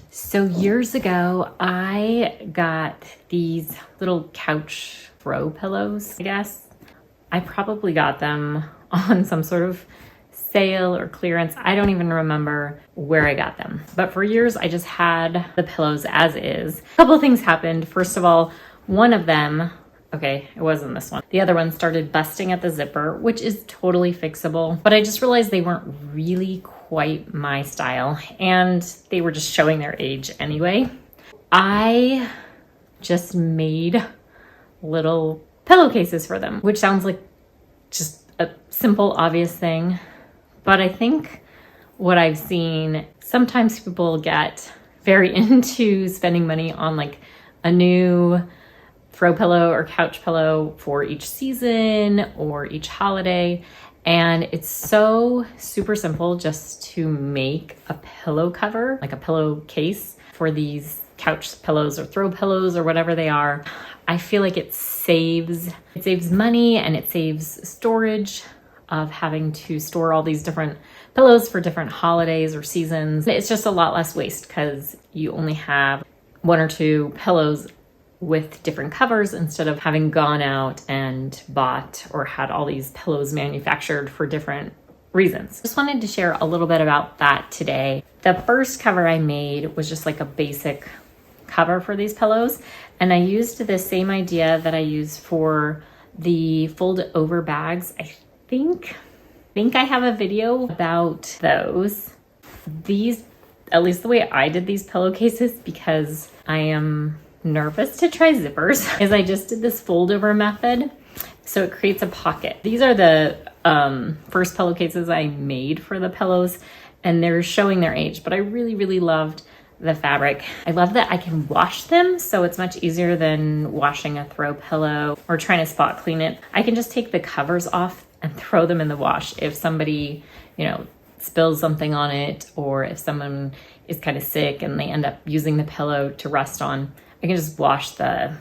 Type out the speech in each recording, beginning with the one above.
So years ago, I got these little couch throw pillows, I guess. I probably got them on some sort of sale or clearance. I don't even remember where I got them. But for years, I just had the pillows as is. A couple of things happened. First of all, one of them, okay, it wasn't this one. The other one started busting at the zipper, which is totally fixable. But I just realized they weren't really quite my style, and they were just showing their age anyway. I just made little pillowcases for them, which sounds like just a simple, obvious thing. But I think what I've seen, sometimes people get very into spending money on like a new throw pillow or couch pillow for each season or each holiday. And it's so super simple just to make a pillow cover, like a pillowcase for these couch pillows or throw pillows or whatever they are. I feel like it saves money, and it saves storage of having to store all these different pillows for different holidays or seasons. It's just a lot less waste because you only have one or two pillows with different covers instead of having gone out and bought or had all these pillows manufactured for different reasons. Just wanted to share a little bit about that today. The first cover I made was just like a basic cover for these pillows, and I used the same idea that I use for the fold over bags. I think I have a video about those. These, at least the way I did these pillowcases, because I am nervous to try zippers, is I just did this fold over method. So it creates a pocket. These are the first pillowcases I made for the pillows, and they're showing their age, but I really, really loved the fabric. I love that I can wash them, so it's much easier than washing a throw pillow or trying to spot clean it. I can just take the covers off and throw them in the wash if somebody, spills something on it, or if someone is kind of sick and they end up using the pillow to rest on. I can just wash the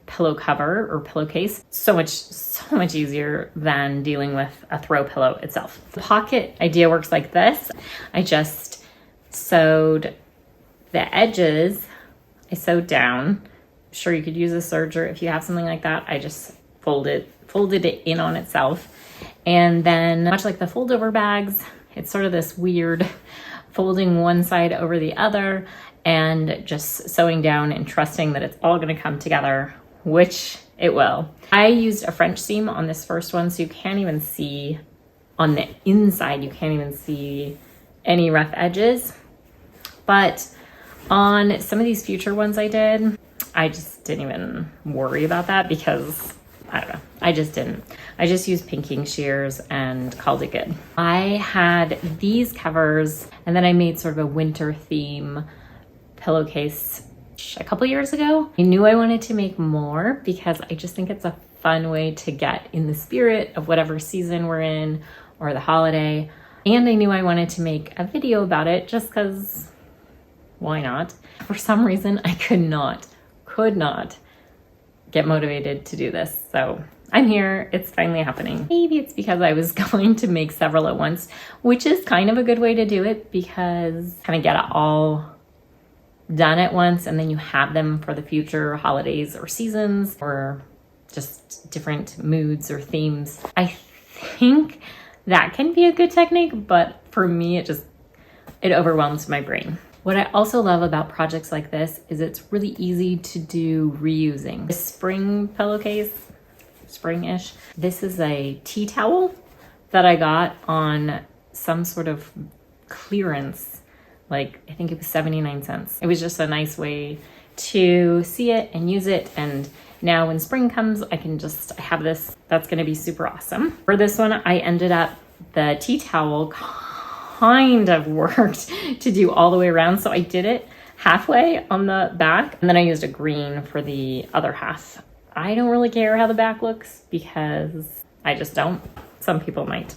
pillow cover or pillowcase. So much easier than dealing with a throw pillow itself. The pocket idea works like this. I just sewed the edges. I sewed down. Sure, you could use a serger if you have something like that. I just folded it in on itself. And then, much like the fold over bags, it's sort of this weird folding one side over the other and just sewing down and trusting that it's all going to come together, which it will. I used a French seam on this first one, so you can't even see on the inside, you can't even see any rough edges. But on some of these future ones I did, I just didn't even worry about that because, I don't know, I just didn't. I just used pinking shears and called it good. I had these covers, and then I made sort of a winter theme pillowcase a couple years ago. I knew I wanted to make more because I just think it's a fun way to get in the spirit of whatever season we're in or the holiday. And I knew I wanted to make a video about it just because, why not? For some reason, I could not get motivated to do this. So I'm here, it's finally happening. Maybe it's because I was going to make several at once, which is kind of a good way to do it because kind of get it all done at once, and then you have them for the future holidays or seasons or just different moods or themes. I think that can be a good technique, but for me, it overwhelms my brain. What I also love about projects like this is it's really easy to do reusing. This spring pillowcase, spring-ish, this is a tea towel that I got on some sort of clearance. Like, I think it was 79 cents. It was just a nice way to see it and use it. And now when spring comes, I have this. That's going to be super awesome. For this one, I ended up, the tea towel kind of worked to do all the way around. So I did it halfway on the back, and then I used a green for the other half. I don't really care how the back looks because I just don't. Some people might.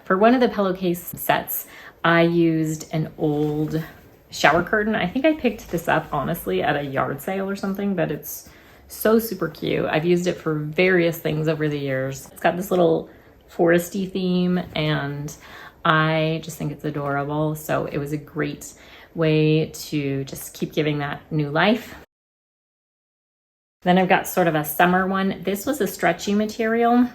For one of the pillowcase sets, I used an old shower curtain. I think I picked this up, honestly, at a yard sale or something, but it's So super cute. I've used it for various things over the years. It's got this little foresty theme and I just think it's adorable. So it was a great way to just keep giving that new life. Then I've got sort of a summer one. This was a stretchy material.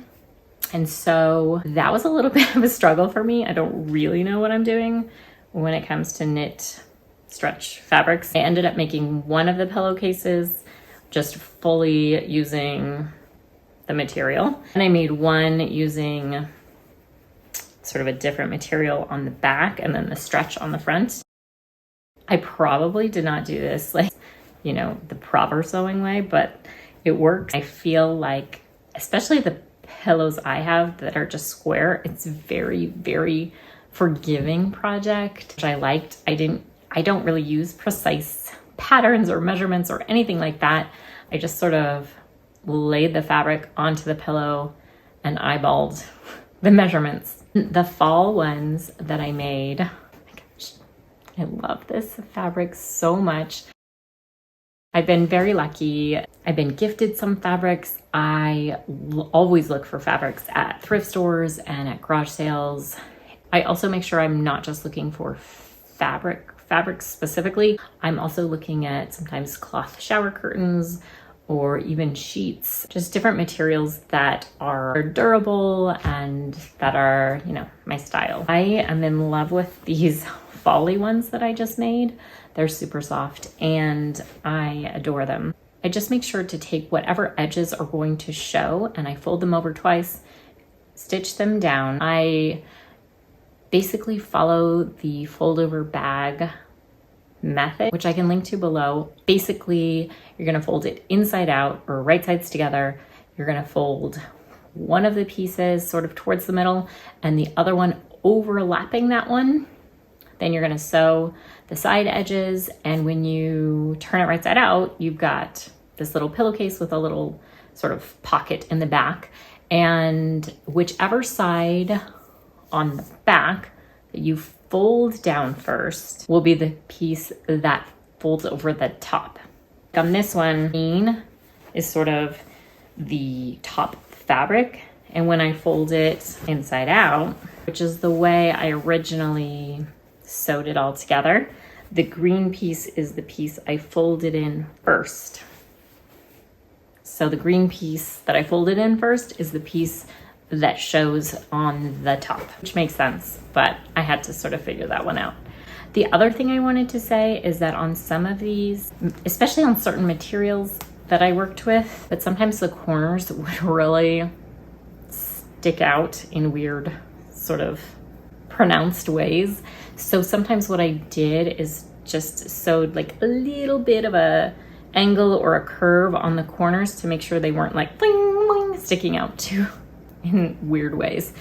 And so that was a little bit of a struggle for me. I don't really know what I'm doing when it comes to knit stretch fabrics. I ended up making one of the pillowcases just fully using the material. And I made one using sort of a different material on the back and then the stretch on the front. I probably did not do this like, you know, the proper sewing way, but it worked. I feel like, especially the pillows I have that are just square, it's very, very forgiving project, which I liked. I don't really use precise patterns or measurements or anything like that. I just sort of laid the fabric onto the pillow and eyeballed the measurements. The fall ones that I made, oh my gosh, I love this fabric so much. I've been very lucky. I've been gifted some fabrics. I always look for fabrics at thrift stores and at garage sales. I also make sure I'm not just looking for fabrics specifically. I'm also looking at sometimes cloth shower curtains or even sheets, just different materials that are durable and that are, you know, my style. I am in love with these folly ones that I just made. They're super soft and I adore them. I just make sure to take whatever edges are going to show and I fold them over twice, stitch them down. I basically follow the fold over bag method, which I can link to below. Basically, you're gonna fold it inside out or right sides together. You're gonna fold one of the pieces sort of towards the middle and the other one overlapping that one. Then you're gonna sew the side edges, and when you turn it right side out, you've got this little pillowcase with a little sort of pocket in the back, and whichever side on the back that you fold down first will be the piece that folds over the top. On this one, green is sort of the top fabric, and when I fold it inside out, which is the way I originally sewed it all together, the green piece is the piece I folded in first. So the green piece that I folded in first is the piece that shows on the top, which makes sense, but I had to sort of figure that one out. The other thing I wanted to say is that on some of these, especially on certain materials that I worked with, that sometimes the corners would really stick out in weird sort of pronounced ways. So sometimes what I did is just sewed like a little bit of a angle or a curve on the corners to make sure they weren't like bling, bling, sticking out too in weird ways.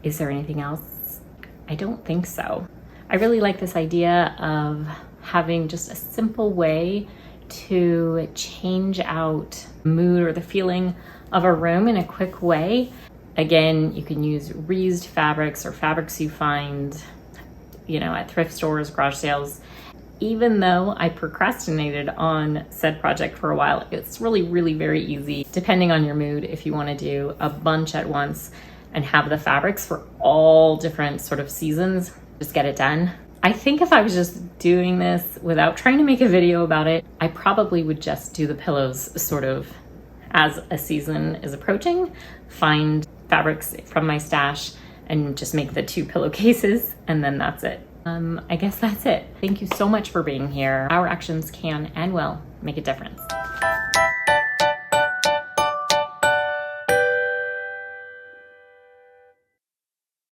Is there anything else? I don't think so. I really like this idea of having just a simple way to change out the mood or the feeling of a room in a quick way. Again, you can use reused fabrics or fabrics you find, you know, at thrift stores, garage sales. Even though I procrastinated on said project for a while, it's really, really very easy, depending on your mood, if you want to do a bunch at once and have the fabrics for all different sort of seasons, just get it done. I think if I was just doing this without trying to make a video about it, I probably would just do the pillows sort of as a season is approaching, find fabrics from my stash and just make the 2 pillowcases, and then that's it. I guess that's it. Thank you so much for being here. Our actions can and will make a difference.